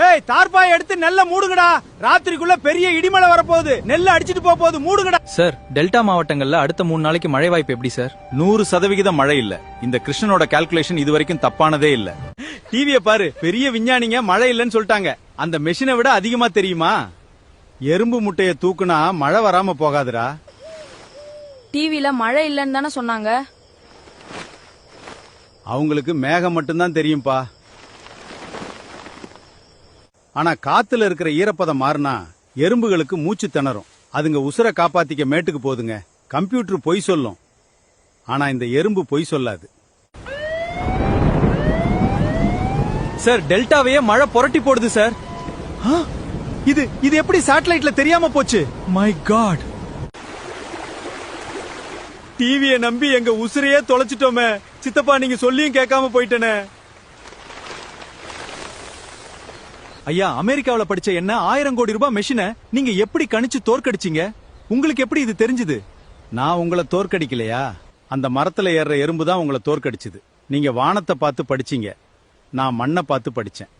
ஏய் தார்பாய் எடுத்து நெல்ல மூடுங்கடா. ராத்திரிக்குள்ள பெரிய இடிமலை வரப்போகுது. நெல்ல அடிச்சிட்டு போகுது, மூடுங்கடா. சார், டெல்டா மாவட்டங்கள்ல அடுத்த 3 நாளைக்கு மழை வாய்ப்பு எப்படி சார்? 100% மழை இல்ல. இந்த கிருஷ்ணனோட கால்குலேஷன் இது வரைக்கும் தப்பானதே இல்ல. டிவிய பாரு, பெரிய விஞ்ஞானிங்க மழை இல்லன்னு சொல்லிட்டாங்க. அந்த மெஷினை விட அதிகமா தெரியுமா? எறும்பு முட்டைய தூக்குனா மழை வராம போகாதுடா. டிவில மழை இல்லன்னு தானே சொன்னாங்க. அவங்களுக்கு மேகம் மட்டும்தான் தெரியும்பா. ஆனா காத்துல இருக்கிற ஈரப்பதம் மாறினா எறும்புகளுக்கு மூச்சு திணறும். அதுங்க உசுர காப்பாத்திக்க மேட்டுக்கு போதுங்க. கம்ப்யூட்டர் பொய் சொல்லும், ஆனா இந்த எறும்பு பொய் சொல்லாது. சார், டெல்டாவையே மழை புரட்டி போடுது சார். இது எப்படி சேட்டலைட்ல தெரியாம போச்சு? My God. டிவியை நம்பி எங்க உசுரையே தொலைச்சிட்டோமே. சித்தப்பா, நீங்க சொல்லியும் கேட்காம போயிட்டனே. ஐயா, அமெரிக்காவில படிச்ச என்ன 1000 கோடி ரூபாய் மெஷினை நீங்க எப்படி கணிச்சு தோற்கடிச்சீங்க? உங்களுக்கு எப்படி இது தெரிஞ்சது? நான் உங்களை தோற்கடிக்கலையா? அந்த மரத்துல ஏற எறும்பு தான் உங்களை தோற்கடிச்சது. நீங்க வானத்தை பார்த்து படிச்சீங்க, நான் மண்ணை பார்த்து படிச்சேன்.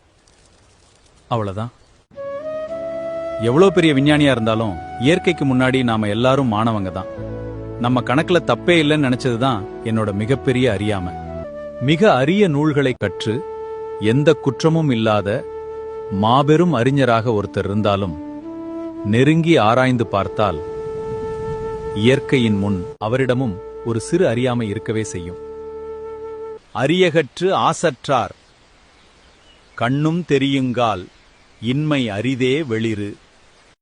அவ்வளவுதான். எவ்வளவு பெரிய விஞ்ஞானியா இருந்தாலும் இயற்கைக்கு முன்னாடி நாம எல்லாரும் மாணவங்க தான். நம்ம கணக்குல தப்பே இல்லைன்னு நினைச்சதுதான் என்னோட மிகப்பெரிய அறியாமை. மிக அரிய நூல்களை கற்று எந்த குற்றமும் இல்லாத மாபெரும் அறிஞராக ஒருத்தர் இருந்தாலும் நெருங்கி ஆராய்ந்து பார்த்தால் இயற்கையின் முன் அவரிடமும் ஒரு சிறு அறியாமை இருக்கவே செய்யும். அரியகற்று ஆசற்றார் கண்ணும் தெரியுங்கால் இன்மை அரிதே வெளிறு.